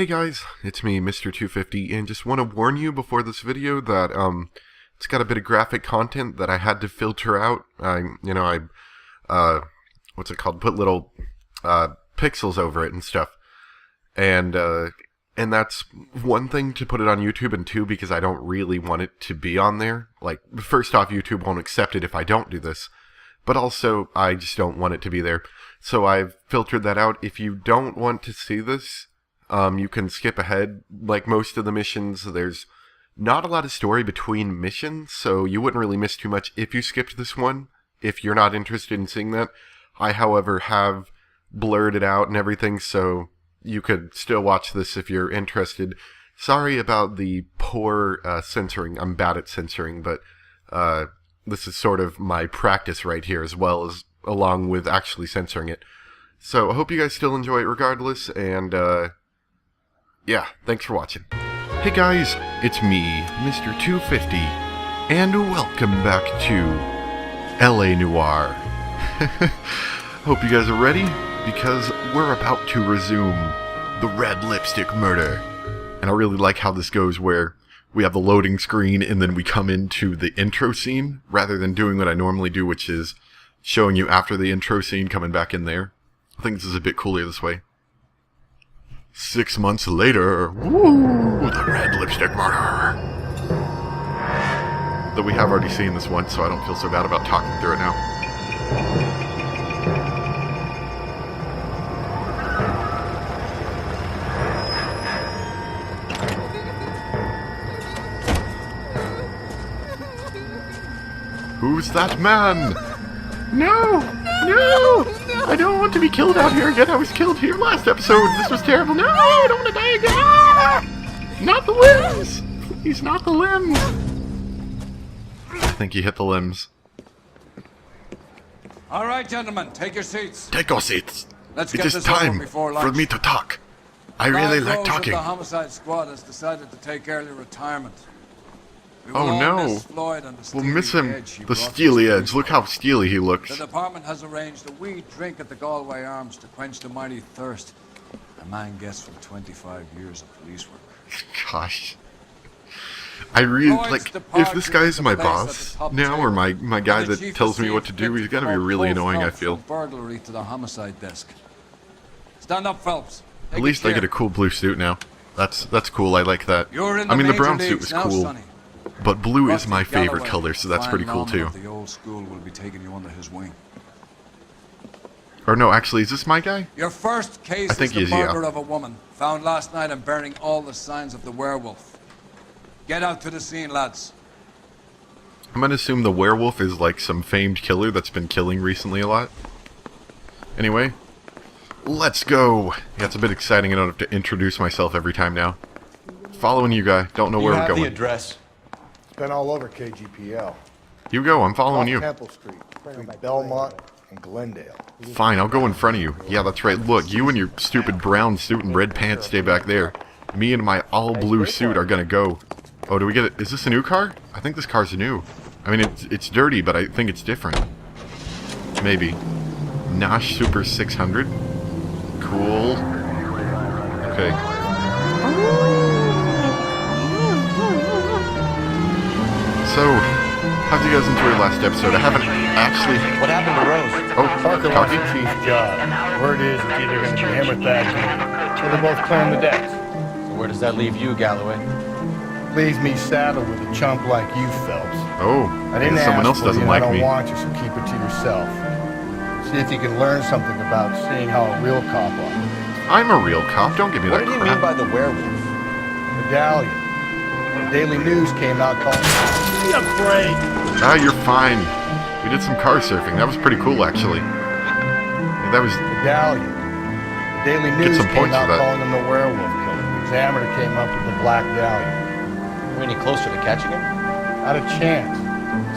Hey guys, it's me, Mr. 250, and just want to warn you before this video that it's got a bit of graphic content that I had to filter out. What's it called? Put little pixels over it and stuff, and that's one thing to put it on YouTube, and two, because I don't really want it to be on there. Like, first off, YouTube won't accept it if I don't do this, but also I just don't want it to be there. So I've filtered that out. If you don't want to see this, you can skip ahead. Like most of the missions, there's not a lot of story between missions, so you wouldn't really miss too much if you skipped this one, if you're not interested in seeing that. I, however, have blurred it out and everything, so you could still watch this if you're interested. Sorry about the poor censoring. I'm bad at censoring, but this is sort of my practice right here, as well as along with actually censoring it. So I hope you guys still enjoy it regardless, and yeah, thanks for watching. Hey guys, it's me, Mr. 250, and welcome back to LA Noire. Hope you guys are ready, because we're about to resume the red lipstick murder. And I really like how this goes, where we have the loading screen and then we come into the intro scene, rather than doing what I normally do, which is showing you after the intro scene coming back in there. I think this is a bit cooler this way. 6 months later, woo, the red lipstick murder. Though we have already seen this once, so I don't feel so bad about talking through it now. Who's that man? No! No! I don't want to be killed out here again. I was killed here last episode. This was terrible. No! I don't want to die again! Ah! Not the limbs! Please, not the limbs! I think he hit the limbs. Alright, gentlemen, take your seats. Take our seats. Let's It get is this time over before lunch. for me to talk. I really like Rose talking. of the homicide squad has decided to take early retirement. We will Oh all no. miss Floyd and the We'll miss steely him. edge he The brought to steely the edge. police Look how force. steely he The looks. department has arranged a wee drink at the Galway Arms to quench the mighty thirst a man gets from 25 years of police work. Gosh. I really, Floyd's like, if departure this guy's to my place at the boss top now, or table. my guy And the that chief tells me received what to do, he's gotta be fifty really for annoying, I Phelps feel. from burglary to the homicide desk. Stand up, Phelps. At Take least I get a chair. cool blue suit now. That's cool, I like that. You're in I mean, the major brown suit leagues was now, cool, Sonny. but blue is Rusty my favorite Galloway, color, so that's fine pretty cool lineman too. of the old school will be taking you under his wing. Or no, actually, is this my guy? Your first case I think is the he is, yeah. murder of a woman found last night and bearing all the signs of the werewolf. Get out to the scene, lads. I'm gonna assume the werewolf is like some famed killer that's been killing recently a lot. Anyway, let's go. Yeah, it's a bit exciting. I don't have to introduce myself every time now. Following you, guy. Don't know where we're the going. address. It's been all over KGPL. You go. I'm following you. Temple Street, between Belmont and Glendale. Fine, I'll go in front of you. Yeah, that's right. Look, you and your stupid brown suit and red pants stay back there. Me and my all-blue suit are gonna go. Oh, do we get it? Is this a new car? I think this car's new. I mean, it's dirty, but I think it's different. Maybe. Nash Super 600. Cool. Okay. So, how'd you guys enjoy last episode? I haven't actually... What happened to Rose? Oh, Parker talkie? wants the chief's job. Word is it's either going to be him or Thad Green. So they're both clearing the decks. So where does that leave you, Galloway? Leaves me saddled with a chump like you, Phelps. Oh, I didn't someone else ask for doesn't you, and like I don't me. want you, so keep it to yourself. See if you can learn something about seeing how a real cop operates. I'm a real cop. Don't give me What that did you mean crap. by the werewolf? Medallion. The Daily News came out calling. Be afraid. Ah, you're fine. We did some car surfing. That was pretty cool, actually. Yeah, that was... Medallion. The Daily News some came points for out that. calling him the werewolf killer. The Examiner came up with the Black Dahlia. Are we any closer to catching him? Not a chance.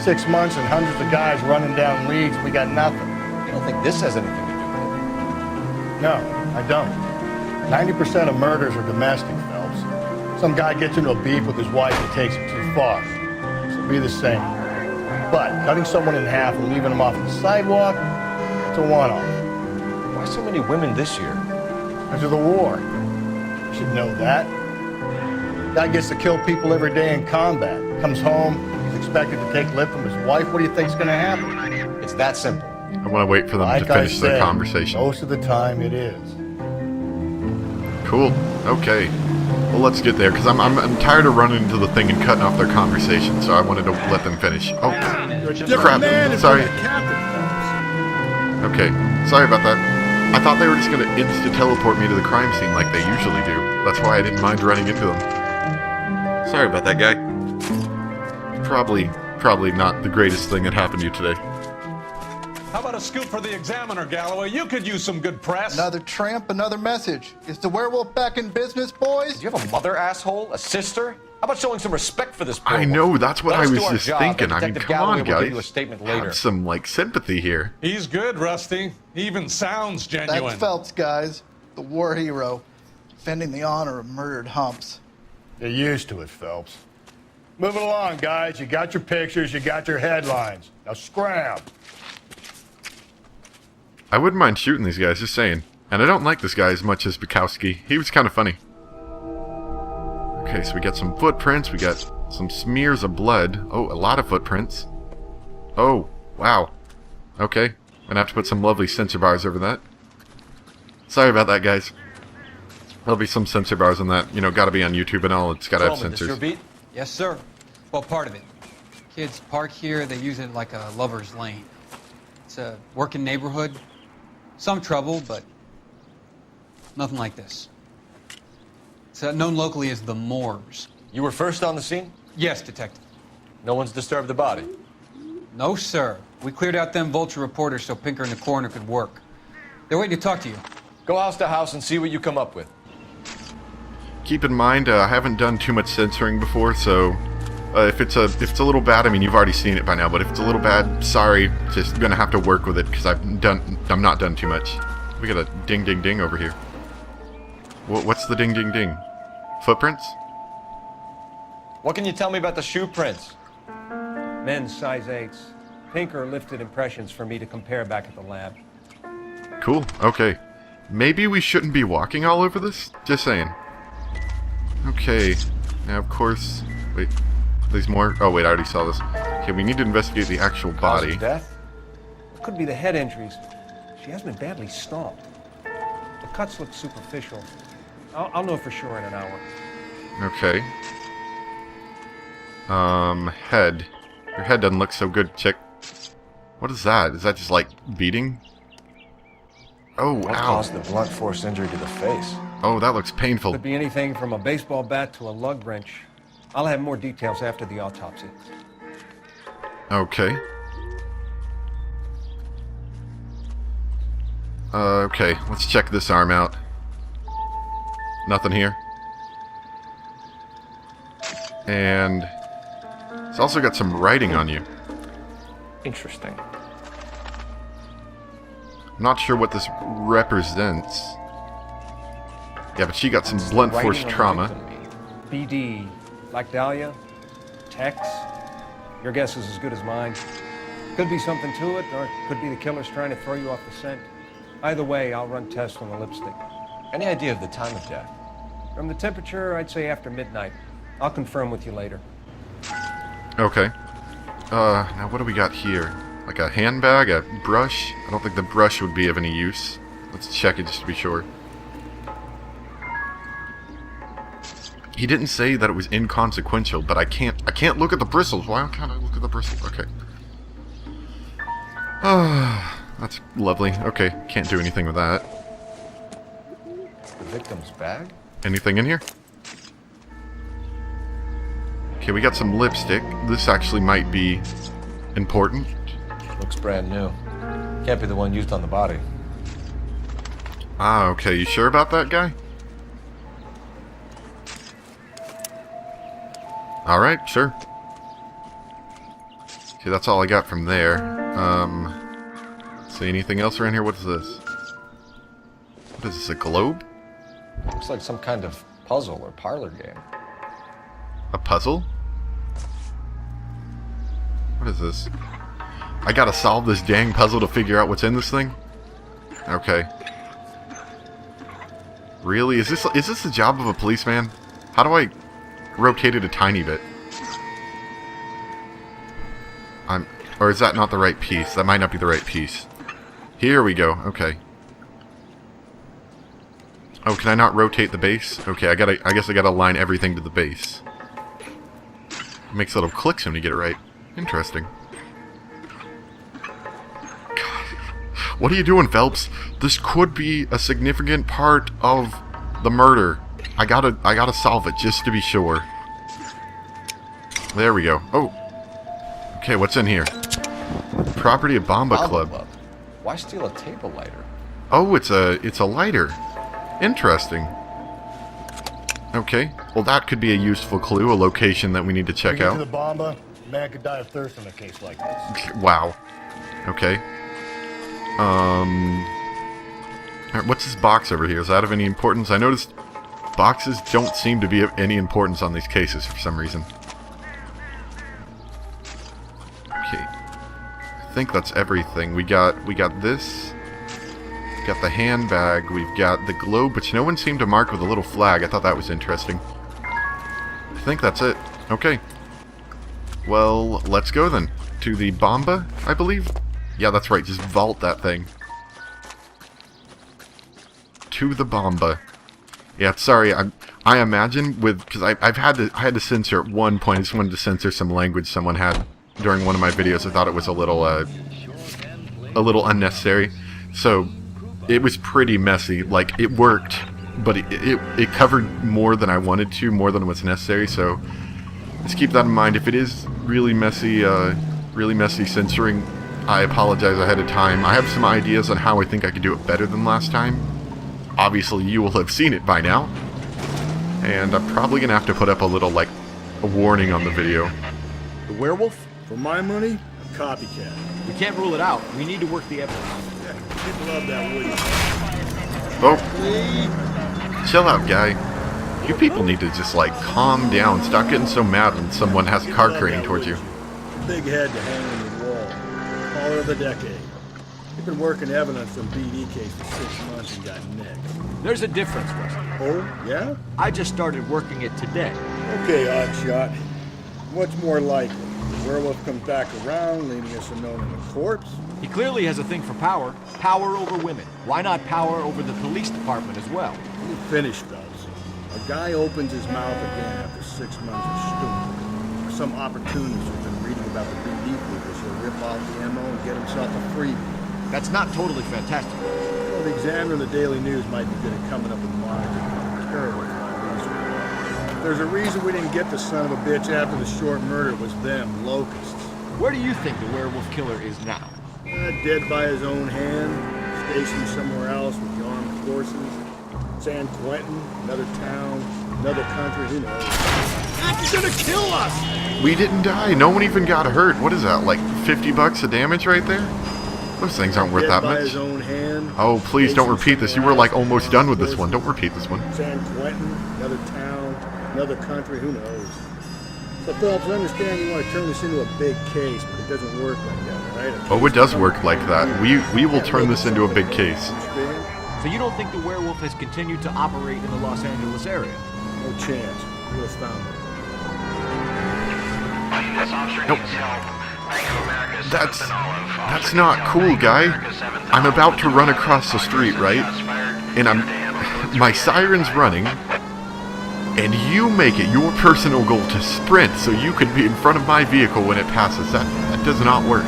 6 months and hundreds of guys running down leads. We got nothing. You don't think this has anything to do with it? No, I don't. 90% of murders are domestic, Phelps. Some guy gets into a beef with his wife and takes it too far. This will be the same. But cutting someone in half and leaving them off the sidewalk, it's a one-off. Why so many women this year? Because of the war. You should know that. Guy gets to kill people every day in combat. Comes home, he's expected to take lip from his wife. What do you think's gonna happen? It's that simple. I want to wait for them Like to finish their I said, conversation. most of the time it is. Cool. Okay. Well, let's get there, because I'm tired of running into the thing and cutting off their conversation, so I wanted to let them finish. Oh, crap. Sorry. Okay. Sorry about that. I thought they were just going to insta-teleport me to the crime scene like they usually do. That's why I didn't mind running into them. Sorry about that, guy. Probably not the greatest thing that happened to you today. How about a scoop for the Examiner, Galloway? You could use some good press. Another tramp, another message. Is the werewolf back in business, boys? Do you have a mother, asshole? A sister? How about showing some respect for this poor I know, that's what Let I us was do our just job, thinking. and I mean, Detective come on, Galloway will give you a guys. statement later. Have some, sympathy here. He's good, Rusty. He even sounds genuine. That's Phelps, guys. The war hero. Defending the honor of murdered humps. You're used to it, Phelps. Moving along, guys. You got your pictures, you got your headlines. Now scram. I wouldn't mind shooting these guys, just saying. And I don't like this guy as much as Bukowski. He was kind of funny. Okay, so we got some footprints, we got some smears of blood. Oh, a lot of footprints. Oh, wow. Okay, gonna have to put some lovely sensor bars over that. Sorry about that, guys. There'll be some sensor bars on that. You know, gotta be on YouTube and all. It's gotta have Roman, this your sensors. beat? Yes, sir. Well, part of it. Kids park here, they use it like a lover's lane. It's a working neighborhood. Some trouble, but nothing like this. It's known locally as the Moors. You were first on the scene? Yes, detective. No one's disturbed the body. No, sir. We cleared out them vulture reporters so Pinker and the coroner could work. They're waiting to talk to you. Go house to house and see what you come up with. Keep in mind, I haven't done too much censoring before, so if it's a little bad, I mean, you've already seen it by now, but if it's a little bad, sorry, just gonna have to work with it, because I'm not done too much. We got a ding ding ding over here. What's the ding ding ding? Footprints? What can you tell me about the shoe prints? Men's size 8s. Pinker lifted impressions for me to compare back at the lab. Cool, okay. Maybe we shouldn't be walking all over this? Just saying. Okay, now of course, wait, there's more? Oh wait, I already saw this. Okay, we need to investigate the actual Cause body. of death? It could be the head injuries. She has been badly stomped. The cuts look superficial. I'll know for sure in an hour. Okay. Head. Your head doesn't look so good, chick. What is that? Is that just like beating? Oh, What ow. caused the blunt force injury to the face? Oh, that looks painful. Could be anything from a baseball bat to a lug wrench. I'll have more details after the autopsy. Okay. Okay, let's check this arm out. Nothing here. And it's also got some writing on you. Interesting. I'm not sure what this represents. Yeah, but she got some blunt force Writing on the trauma. victim. BD, Black Dahlia, Tex. Your guess is as good as mine. Could be something to it, or it could be the killer's trying to throw you off the scent. Either way, I'll run tests on the lipstick. Any idea of the time of death? From the temperature, I'd say after midnight. I'll confirm with you later. Okay. Now what do we got here? Like a handbag, a brush? I don't think the brush would be of any use. Let's check it just to be sure. He didn't say that it was inconsequential, but I can't look at the bristles. Why can't I look at the bristles? Okay. That's lovely. Okay, can't do anything with that. The victim's bag? Anything in here? Okay, we got some lipstick. This actually might be important. Looks brand new. Can't be the one used on the body. Ah, okay. You sure about that, guy? Alright, sure. Okay, that's all I got from there. See anything else around here? What is this? What is this, a globe? Looks like some kind of puzzle or parlor game. A puzzle? What is this? I gotta solve this dang puzzle to figure out what's in this thing? Okay. Really? Is this the job of a policeman? How do I rotate it a tiny bit? Or is that not the right piece? That might not be the right piece. Here we go. Okay. Oh, can I not rotate the base? Okay, I guess I gotta align everything to the base. It makes little clicks when you get it right. Interesting. God. What are you doing, Phelps? This could be a significant part of the murder. I gotta solve it just to be sure. There we go. Oh. Okay, what's in here? Property of Bomba Club. Why steal a table lighter? Oh, it's a lighter. Interesting. Okay. Well, that could be a useful clue, a location that we need to check To out. the Bomba, a man could die of thirst in a case like this. Wow. Okay. Alright, what's this box over here? Is that of any importance? I noticed boxes don't seem to be of any importance on these cases for some reason. Okay. I think that's everything. We got this. Got the handbag. We've got the globe, which no one seemed to mark with a little flag. I thought that was interesting. I think that's it. Okay. Well, let's go then. To the Bomba, I believe? Yeah, that's right. Just vault that thing. To the Bomba. Yeah, sorry. I imagine with... Because I had to censor at one point. I just wanted to censor some language someone had during one of my videos. I thought it was a little unnecessary. So... It was pretty messy. Like, it worked, but it covered more than I wanted to, more than was necessary, so just keep that in mind. If it is really messy censoring, I apologize ahead of time. I have some ideas on how I think I could do it better than last time. Obviously, you will have seen it by now. And I'm probably going to have to put up a little, like, a warning on the video. The werewolf? For my money, a copycat. We can't rule it out. We need to work the evidence. People love that Woody. Oh. Chill out, guy. You people need to just, like, calm down. Stop getting so mad when someone has a car craning towards you. Big head to hang on the wall. Caller of the decade. You've been working evidence on BD case for 6 months and got nicked. There's a difference, Wesley. Oh, yeah? I just started working it today. Okay, Oddshot. What's more likely? The werewolf comes back around, leaving us unknown in a corpse? He clearly has a thing for power. Power over women. Why not power over the police department as well? You finished, fellas. A guy opens his mouth again after 6 months of stewing. Or some opportunist who's been reading about the BD figures who'll rip off the ammo and get himself a freebie. That's not totally fantastic. Well, the Examiner and the Daily News might be good at coming up with monitors. Terrible for my reason. If there's a reason we didn't get the son of a bitch after the short murder, it was them, locusts. Where do you think the werewolf killer is now? Dead by his own hand, stationed somewhere else with the armed forces. San Quentin, another town, another country, who knows? That's gonna kill us! We didn't die. No one even got hurt. What is that, like $50 of damage right there? Those things aren't worth Dead that by much. his own hand, Oh, please don't repeat this. You were like almost done with this one. Don't forces. repeat this one. San Quentin, another town, another country, who knows? So, Phelps, I understand you want to turn this into a big case, but it doesn't work like that, right? Oh, it does work like that. We will turn this into a big case. So you don't think the werewolf has continued to operate in the Los Angeles area? No chance. We have found it. Nope. That's not cool, guy. I'm about to run across the street, right? And my siren's running, and you make it your personal goal to sprint so you can be in front of my vehicle when it passes. That does not work.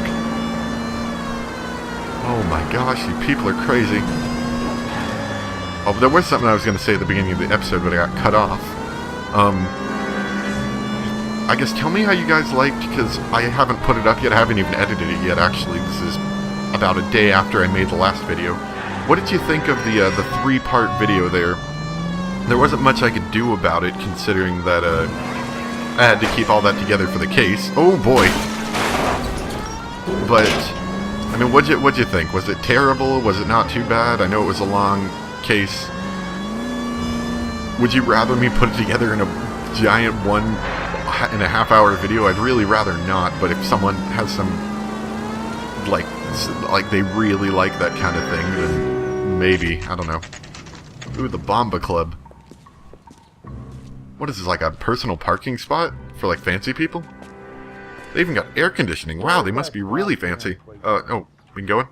Oh my gosh, you people are crazy. Oh, there was something I was going to say at the beginning of the episode, but I got cut off. I guess tell me how you guys liked, because I haven't put it up yet. I haven't even edited it yet, actually. This is about a day after I made the last video. What did you think of the 3-part video there? There wasn't much I could do about it, considering that I had to keep all that together for the case. Oh boy! But I mean, what'd you think? Was it terrible? Was it not too bad? I know it was a long case. Would you rather me put it together in a giant 1.5 hour video? I'd really rather not. But if someone has some like they really like that kind of thing, then maybe, I don't know. Ooh, the Bomba Club. What is this, like a personal parking spot for like fancy people? They even got air conditioning. Wow, they must be really fancy. Oh, we can go in?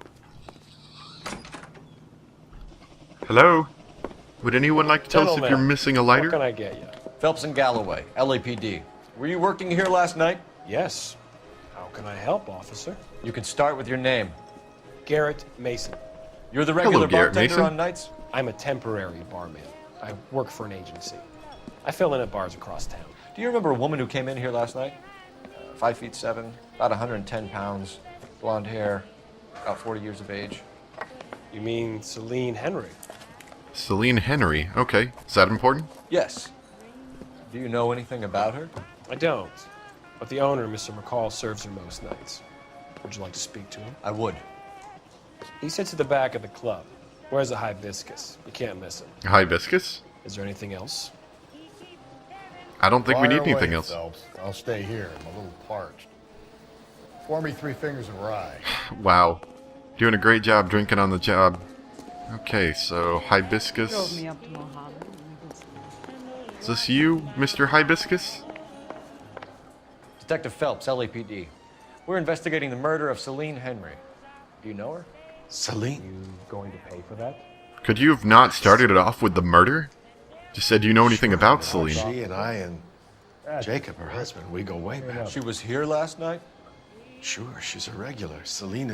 Hello? Would anyone like to tell us if you're missing a lighter? What can I get you? Phelps and Galloway, LAPD. Were you working here last night? Yes. How can I help, officer? You can start with your name. Garrett Mason. You're the regular Garrett bartender Mason. on nights? I'm a temporary barman. I work for an agency. I fill in at bars across town. Do you remember a woman who came in here last night? 5'7", about 110 pounds, blonde hair, about 40 years of age. You mean Celine Henry? Celine Henry. Okay. Is that important? Yes. Do you know anything about her? I don't. But the owner, Mr. McCall, serves her most nights. Would you like to speak to him? I would. He sits at the back of the club. Wears a hibiscus. You can't miss him. Hibiscus? Is there anything else? I don't think we need Fire away, anything else. Phelps. I'll stay here. I'm a little parched. Pour me 3 fingers of rye. Wow. Doing a great job drinking on the job. Okay, so hibiscus. Drove me up to Mojave. Is this you, Mr. Hibiscus? Detective Phelps, LAPD. We're investigating the murder of Celine Henry. Do you know her? Celine? You going to pay for that? Could you have not started it off with the murder? Just said, do you know anything about Celine? She and I and Jacob, her husband, we go way back. She was here last night? Sure, she's a regular. Celine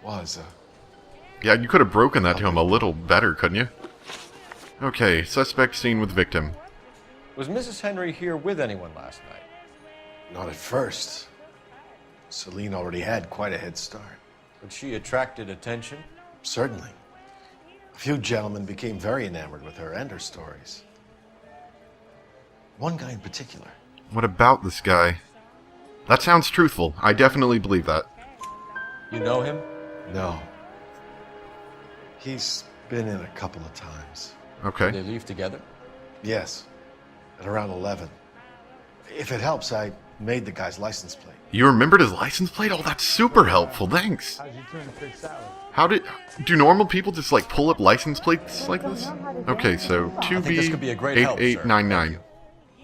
was. Yeah, you could have broken that to him a little better, couldn't you? Okay, suspect seen with victim. Was Mrs. Henry here with anyone last night? Not at first. Celine already had quite a head start. But she attracted attention? Certainly. A few gentlemen became very enamored with her and her stories. One guy in particular. What about this guy? That sounds truthful. I definitely believe that. You know him? No. He's been in a couple of times. Okay. Did they leave together? Yes. At around 11. If it helps, I made the guy's license plate. You remembered his license plate? Oh, that's super helpful. Thanks. How'd you turn a fish salad? Do normal people just like pull up license plates like this? Okay, so I think this could be a great help, sir. 2B8899.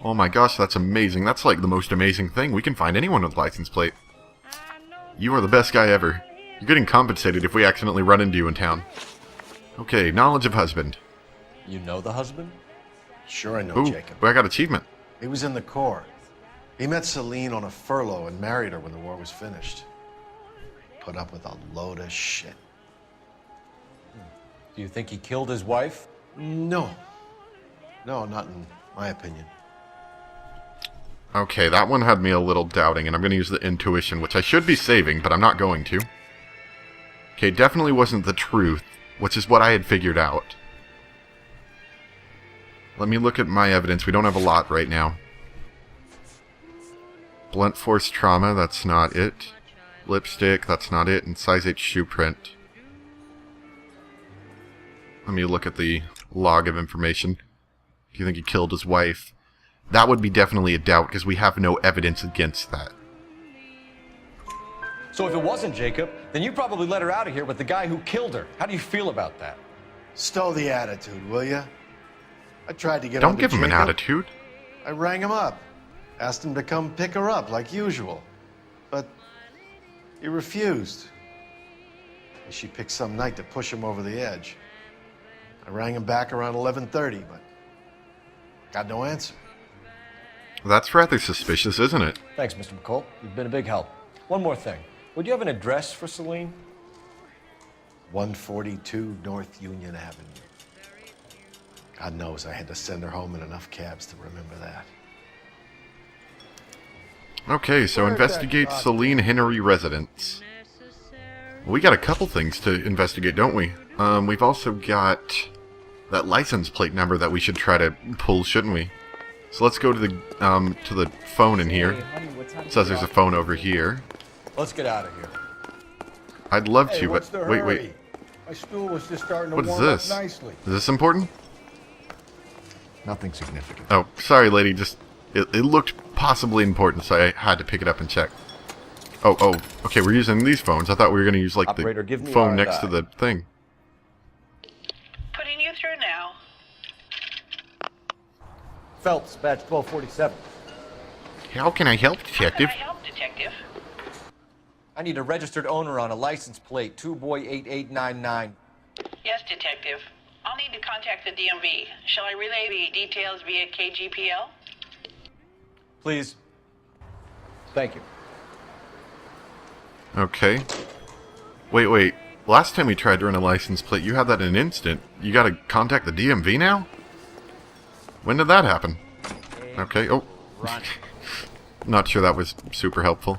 Oh my gosh, that's amazing. That's like the most amazing thing. We can find anyone with license plate. You are the best guy ever. You're getting compensated if we accidentally run into you in town. Okay, knowledge of husband. You know the husband? Sure I know Ooh, Jacob. I got achievement. He was in the Corps. He met Celine on a furlough and married her when the war was finished. Put up with a load of shit. Do you think he killed his wife? No. No, not in my opinion. Okay, that one had me a little doubting, and I'm going to use the intuition, which I should be saving, but I'm not going to. Okay, definitely wasn't the truth, which is what I had figured out. Let me look at my evidence. We don't have a lot right now. Blunt force trauma, that's not it. Lipstick, that's not it. And size 8 shoe print. Let me look at the log of information. Do you think he killed his wife? That would be definitely a doubt, because we have no evidence against that. So if it wasn't Jacob, then you probably let her out of here with the guy who killed her. How do you feel about that? Stow the attitude, will ya? I tried to get Don't onto give him an Jacob. attitude. I rang him up. Asked him to come pick her up, like usual. But he refused. She picked some night to push him over the edge. I rang him back around 11:30, but got no answer. That's rather suspicious, isn't it? Thanks, Mr. McCall. You've been a big help. One more thing. Would you have an address for Celine? 142 North Union Avenue. God knows I had to send her home in enough cabs to remember that. Okay, so investigate Celine Henry residence. We got a couple things to investigate, don't we? We've also got that license plate number that we should try to pull, shouldn't we? So let's go to the phone in here. It says there's a phone over here. Let's get out of here. I'd love Hey, to, what's but the wait. hurry? My stool was just starting to What is warm this? up nicely. Is this important? Nothing significant. Oh, sorry, lady. Just it looked possibly important, so I had to pick it up and check. Oh, okay. We're using these phones. I thought we were going to use like Operator, the give me phone our next to the thing. Phelps, badge 1247. How can I help, Detective? I need a registered owner on a license plate, 2boy8899. Yes, Detective. I'll need to contact the DMV. Shall I relay the details via KGPL? Please. Thank you. Okay. Wait. Last time we tried to run a license plate, you had that in an instant. You gotta contact the DMV now? When did that happen? Okay, oh. Not sure that was super helpful.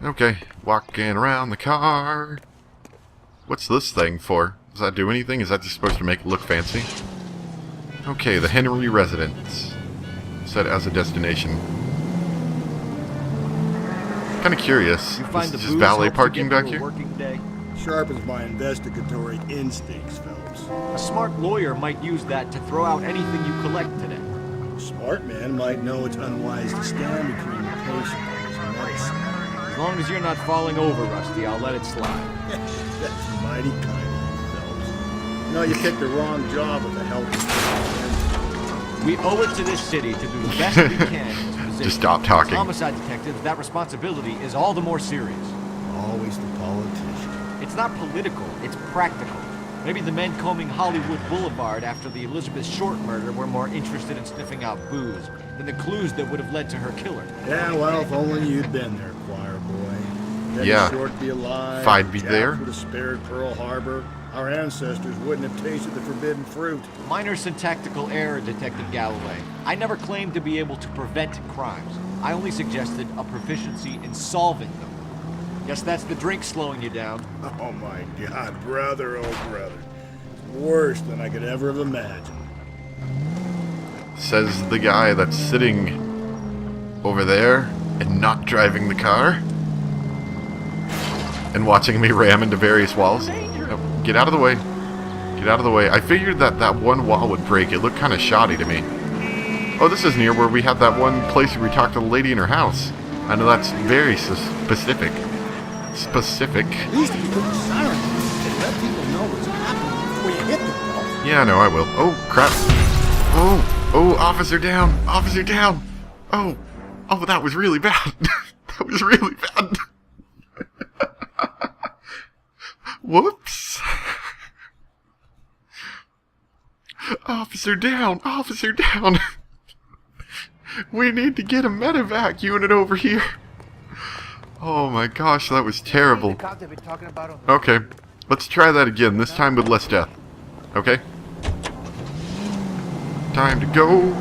Okay, walking around the car. What's this thing for? Does that do anything? Is that just supposed to make it look fancy? Okay, the Henry residence. Set as a destination. Kind of curious. This is just valet parking back here? Sharpens my investigatory instincts, Phelps. A smart lawyer might use that to throw out anything you collect today. A smart man might know it's unwise to stand between the patient and his medicine. As long as you're not falling over, Rusty, I'll let it slide. That's mighty kind of you, Phelps. No, you picked the wrong job with the help of We owe it to this city to do the best we can in this position. Just stop talking. As homicide detectives, that responsibility is all the more serious. Always the politician. It's not political, it's practical. Maybe the men combing Hollywood Boulevard after the Elizabeth Short murder were more interested in sniffing out booze than the clues that would have led to her killer. Yeah, well, if only you'd been there, choir boy. Betty Yeah. Short be alive. If I'd be Jack there. would have spared Pearl Harbor. Our ancestors wouldn't have tasted the forbidden fruit. Minor syntactical error, Detective Galloway. I never claimed to be able to prevent crimes. I only suggested a proficiency in solving them. Guess that's the drink slowing you down. Oh my God, brother, oh brother. It's worse than I could ever have imagined. Says the guy that's sitting over there and not driving the car. And watching me ram into various walls. Oh, get out of the way. Get out of the way. I figured that that one wall would break. It looked kind of shoddy to me. Oh, this is near where we had that one place where we talked to the lady in her house. I know that's very specific. Specific. At least if you put the siren on, and let people know what's happening before you hit them. Yeah, no, I will. Oh, crap. Oh, officer down. Officer down. Oh, that was really bad. That was really bad. Whoops. Officer down. Officer down. We need to get a medevac unit over here. Oh my gosh, that was terrible. Okay, let's try that again, this time with less death. Okay? Time to go. You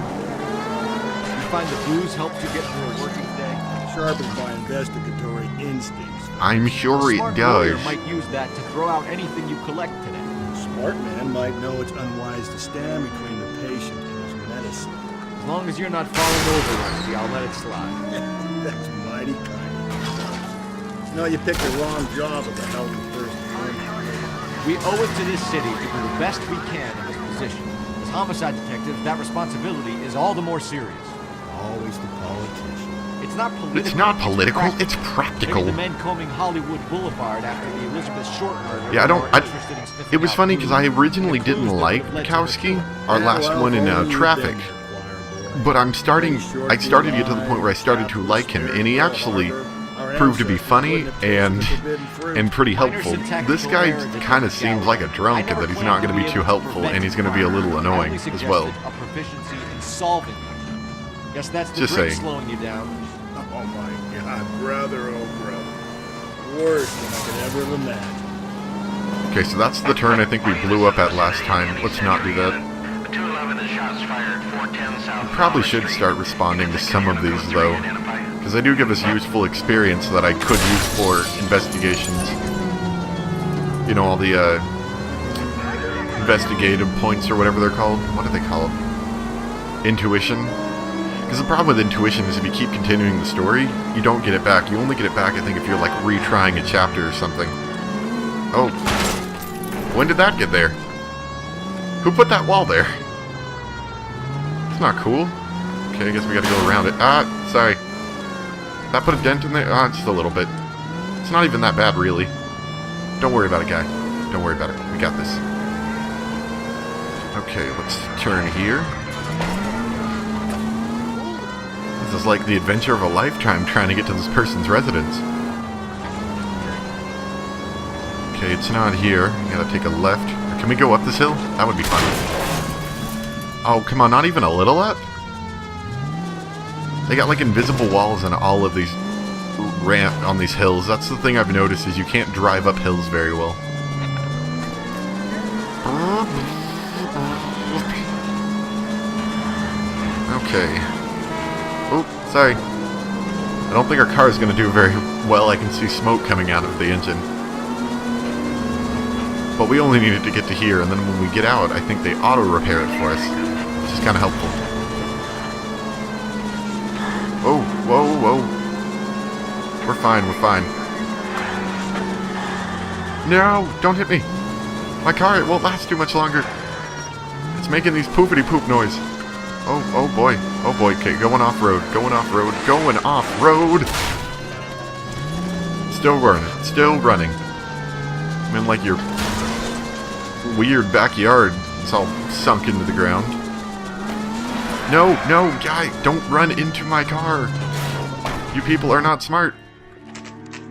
find the booze helps you get through a working day? Sharpens my investigatory instincts. I'm sure it Smart does. lawyer might use that to throw out anything you collect today. A smart man might know it's unwise to stand between the patient and his medicine. As long as you're not falling over, Rusty, I'll let it slide. That's mighty kind of you. No, you picked the wrong job with the help of first We owe it to this city to do the best we can in this position. As homicide detectives, that responsibility is all the more serious. Always the politician. It's not political. It's not political, it's practical. Maybe the men combing Hollywood Boulevard after the Elizabeth Short murder. Yeah, it was funny because I booze originally and the didn't clues that like would have led to her Kowski, killer. our last one in Traffic. But I started to get to the point where I started to like him, and he actually proved to be funny and pretty helpful. This guy kind of seems like a drunk and that he's not going to be too helpful, and he's going to be a little annoying as well. A proficiency in solving them. Guess that's the Just drink saying. slowing you down. Oh my God, brother, oh brother. Worse than I could ever have imagined. Okay, so that's the turn I think we blew up at last time. Let's not do that. We probably should start responding to some of these, though, because they do give us useful experience that I could use for investigations. You know, all the investigative points or whatever they're called. What do they call them? Intuition. Because the problem with intuition is if you keep continuing the story, you don't get it back. You only get it back, I think, if you're, like, retrying a chapter or something. Oh. When did that get there? Who put that wall there? It's not cool. Okay, I guess we gotta go around it. Ah, sorry. Did that put a dent in there? Ah, just a little bit. It's not even that bad, really. Don't worry about it, guy. Don't worry about it. We got this. Okay, let's turn here. This is like the adventure of a lifetime trying to get to this person's residence. Okay, it's not here. You gotta take a left. Can we go up this hill? That would be fun. Oh, come on, not even a little up? They got like invisible walls on all of these on these hills. That's the thing I've noticed, is you can't drive up hills very well. Okay. Oh, sorry. I don't think our car is going to do very well. I can see smoke coming out of the engine. But we only needed to get to here, and then when we get out, I think they auto-repair it for us, which is kind of helpful. Whoa, whoa, whoa. We're fine, we're fine. No, don't hit me. My car, it won't last too much longer. It's making these poopity-poop noise. Oh boy. Oh boy. Okay, going off-road. Going off-road. Going off-road! Still running. Still running. I'm in like your weird backyard. It's all sunk into the ground. No, no, guy, don't run into my car. You people are not smart.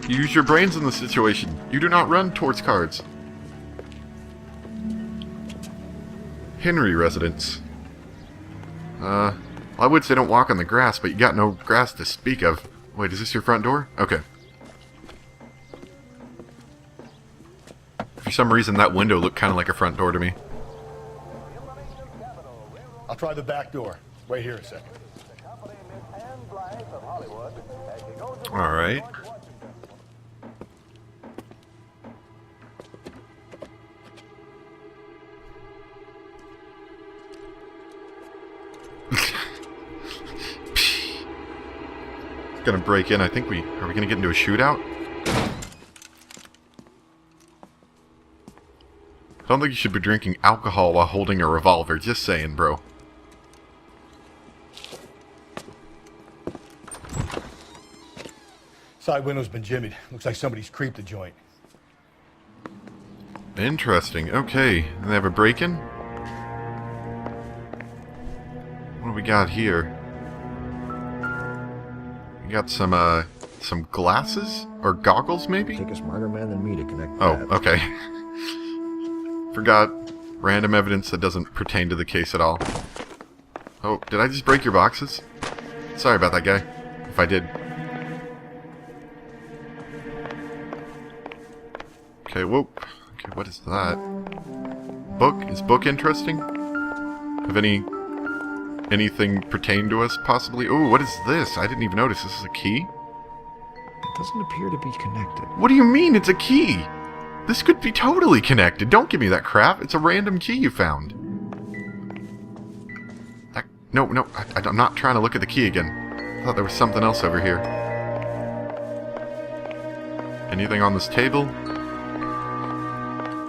You use your brains in this situation. You do not run towards cars. Henry residence. I would say don't walk on the grass, but you got no grass to speak of. Wait, is this your front door? Okay. For some reason, that window looked kind of like a front door to me. I'll try the back door. Wait here a second. Alright. Gonna break in. I think are we gonna get into a shootout? I don't think you should be drinking alcohol while holding a revolver. Just saying, bro. Side window's been jimmied. Looks like somebody's creeped the joint. Interesting. Okay. And they have a break-in? What do we got here? We got some glasses? Or goggles, maybe? Take a smarter man than me to connect Oh, that. okay. Forgot. Random evidence that doesn't pertain to the case at all. Oh, did I just break your boxes? Sorry about that, guy. If I did. Okay, whoop. Okay, what is that? Book? Is book interesting? Have anything pertain to us, possibly? Ooh, what is this? I didn't even notice. This is a key? It doesn't appear to be connected. What do you mean it's a key? This could be totally connected. Don't give me that crap. It's a random key you found. No, I'm not trying to look at the key again. I thought there was something else over here. Anything on this table?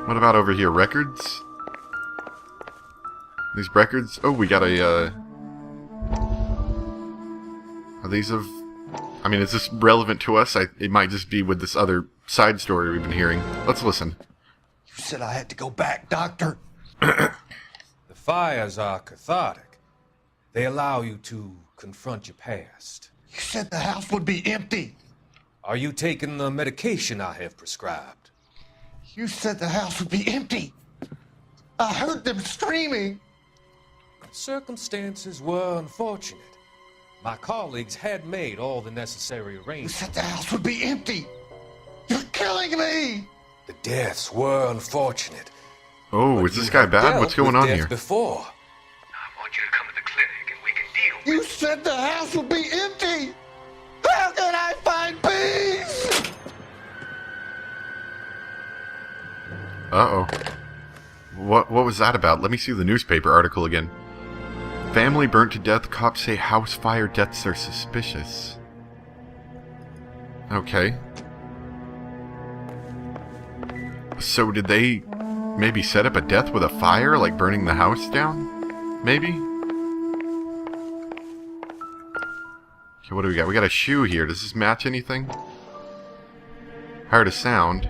What about over here? Records? These records? Oh, we got a, Are these of... I mean, is this relevant to us? It might just be with this other side story we've been hearing. Let's listen. You said I had to go back, Doctor. The fires are cathartic. They allow you to confront your past. You said the house would be empty. Are you taking the medication I have prescribed? You said the house would be empty. I heard them screaming. Circumstances were unfortunate. My colleagues had made all the necessary You arrangements. said the house would be empty. You're killing me. The deaths were unfortunate. Oh, is this guy bad? What's going on here? Before. I want you to come to the clinic and we can deal. You said the house would be empty. How can I find peace? Uh-oh. What was that about? Let me see the newspaper article again. Family burnt to death. Cops say house fire deaths are suspicious. Okay. So did they maybe set up a death with a fire, like burning the house down? Maybe? Okay, what do we got? We got a shoe here. Does this match anything? Heard a sound.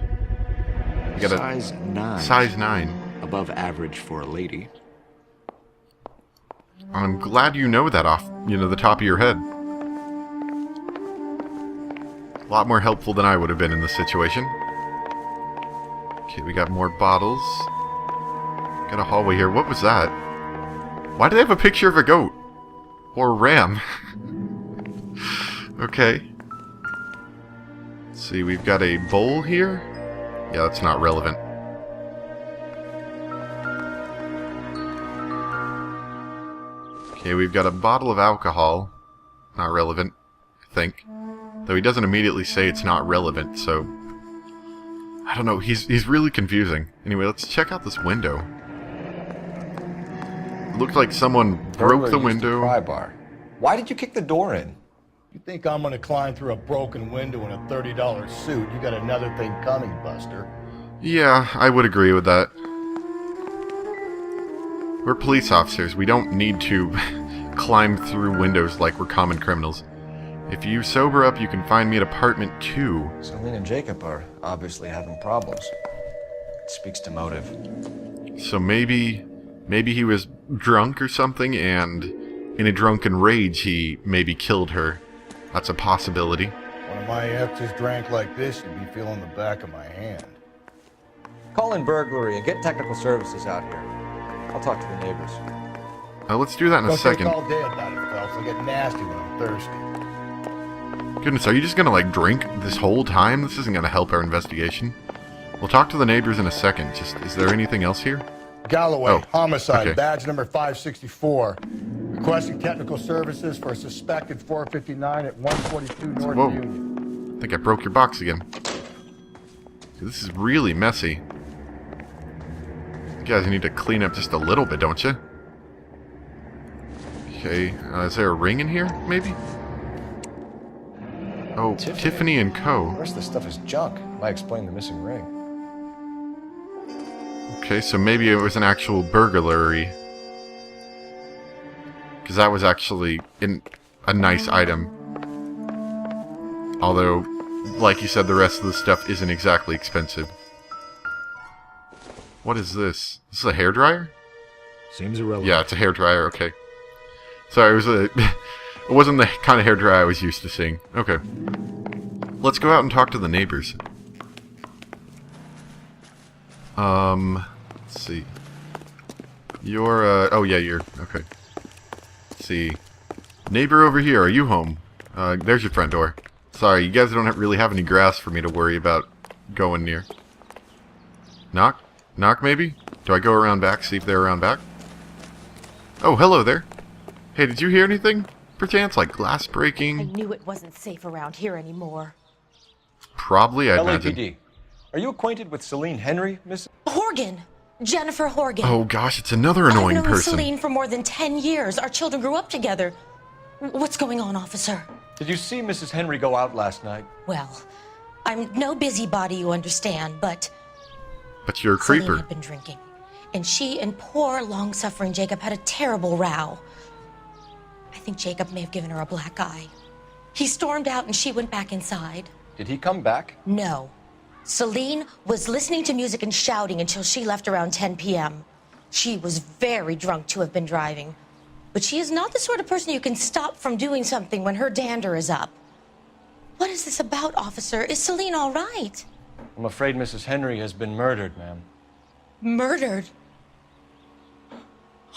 We got Size 9. Size 9. Above average for a lady. I'm glad you know that off, the top of your head. A lot more helpful than I would have been in this situation. Okay, we got more bottles. Got a hallway here. What was that? Why do they have a picture of a goat? Or a ram? Okay. Let's see, we've got a bowl here. Yeah, that's not relevant. Okay, we've got a bottle of alcohol. Not relevant, I think. Though he doesn't immediately say it's not relevant, so... I don't know, he's really confusing. Anyway, let's check out this window. It looked like someone broke the window. Pry bar. Why did you kick the door in? You think I'm gonna climb through a broken window in a $30 suit? You got another thing coming, Buster. Yeah, I would agree with that. We're police officers. We don't need to climb through windows like we're common criminals. If you sober up, you can find me at apartment 2. Celine and Jacob are obviously having problems. It speaks to motive. So maybe he was drunk or something, and in a drunken rage he maybe killed her. That's a possibility. One of my exes drank like this, you'd be feeling the back of my hand. Call in burglary and get technical services out here. I'll talk to the neighbors. Let's do that in a second. Don't think all day about it, Phelps. I get nasty when I'm thirsty. Goodness, are you just gonna, like, drink this whole time? This isn't gonna help our investigation. We'll talk to the neighbors in a second. Just, is there anything else here? Galloway, homicide, okay. badge number 564. Requesting technical services for a suspected 459 at 142 North Whoa. Union. I think I broke your box again. This is really messy. You guys need to clean up just a little bit, don't you? Okay, is there a ring in here, maybe? Oh, Tiffany and Co. The rest of the stuff is junk. Might explain the missing ring. Okay, so maybe it was an actual burglary. Because that was actually a nice item. Although, like you said, the rest of the stuff isn't exactly expensive. What is this? This is a hairdryer? Seems irrelevant. Yeah, it's a hairdryer, okay. Sorry, it wasn't the kind of hairdryer I was used to seeing. Okay. Let's go out and talk to the neighbors. Let's see. You're, oh yeah, you're, okay. Let's see. Neighbor over here, are you home? There's your front door. Sorry, you guys don't really have any grass for me to worry about going near. Knock? Knock, maybe? Do I go around back, see if they're around back? Oh, hello there. Hey, did you hear anything? Perchance, like glass breaking? I knew it wasn't safe around here anymore. Probably, I'd LAPD. imagine. Are you acquainted with Celine Henry, Miss? Horgan! Jennifer Horgan. Oh gosh, it's another annoying I've known person. Celine for more than 10 years. Our children grew up together. What's going on, officer? Did you see Mrs. Henry go out last night? Well, I'm no busybody, you understand, but... But you're a Celine creeper. had been drinking, and she and poor, long-suffering Jacob had a terrible row. I think Jacob may have given her a black eye. He stormed out and she went back inside. Did he come back? No. Celine was listening to music and shouting until she left around 10 p.m. She was very drunk to have been driving. But she is not the sort of person you can stop from doing something when her dander is up. What is this about, officer? Is Celine all right? I'm afraid Mrs. Henry has been murdered, ma'am. Murdered?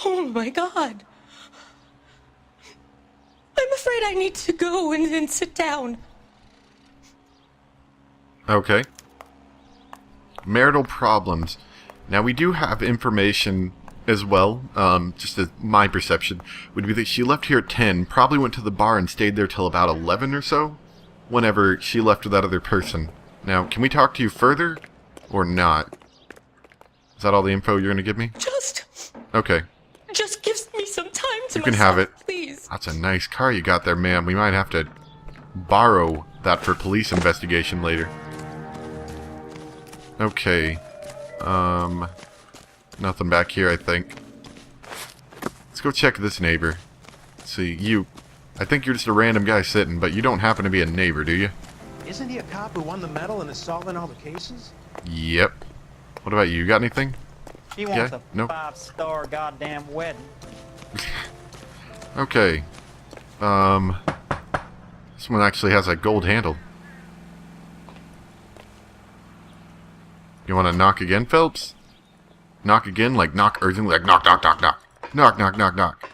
Oh, my God. I'm afraid I need to go and sit down. Okay. Marital problems. Now, we do have information as well, just as my perception, would be that she left here at 10, probably went to the bar and stayed there till about 11 or so, whenever she left with that other person. Now, can we talk to you further, or not? Is that all the info you're going to give me? Okay. Just give me some time to You can have it. Please. That's a nice car you got there, ma'am. We might have to borrow that for police investigation later. Okay. Nothing back here, I think. Let's go check this neighbor. Let's see, you. I think you're just a random guy sitting, but you don't happen to be a neighbor, do you? Isn't he a cop who won the medal and is solving all the cases? Yep. What about you? You got anything? He wants a Nope. 5-star goddamn wedding. Okay. This one actually has a gold handle. You want to knock again, Phelps? Knock again, like knock urgently, like knock, knock, knock, knock. Knock, knock, knock, knock.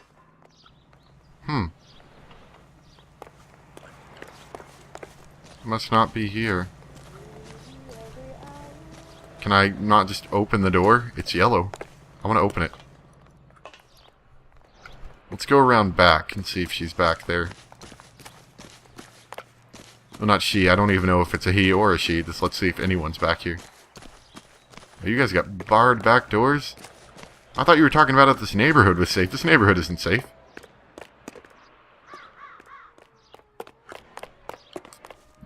Must not be here. Can I not just open the door? It's yellow. I want to open it. Let's go around back and see if she's back there. Well, not she. I don't even know if it's a he or a she. Just let's see if anyone's back here. Oh, you guys got barred back doors? I thought you were talking about if this neighborhood was safe. This neighborhood isn't safe.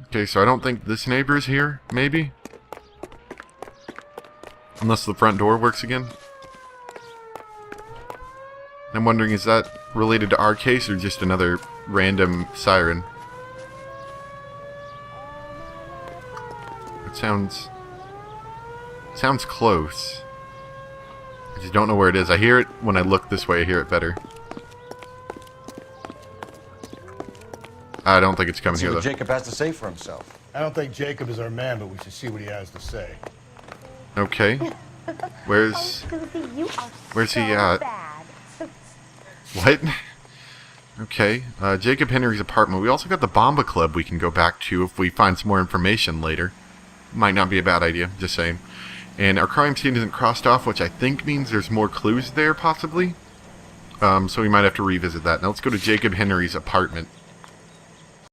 Okay, so I don't think this neighbor's here, maybe? Unless the front door works again. I'm wondering, is that related to our case or just another random siren? It sounds close. I just don't know where it is. I hear it when I look this way. I hear it better. I don't think it's coming See here, what though. Jacob has to say for himself. I don't think Jacob is our man, but we should see what he has to say. Okay. Where's he at? What? Okay. Jacob Henry's apartment. We also got the Bomba Club we can go back to if we find some more information later. Might not be a bad idea, just saying. And our crime scene isn't crossed off, which I think means there's more clues there, possibly. So we might have to revisit that. Now let's go to Jacob Henry's apartment.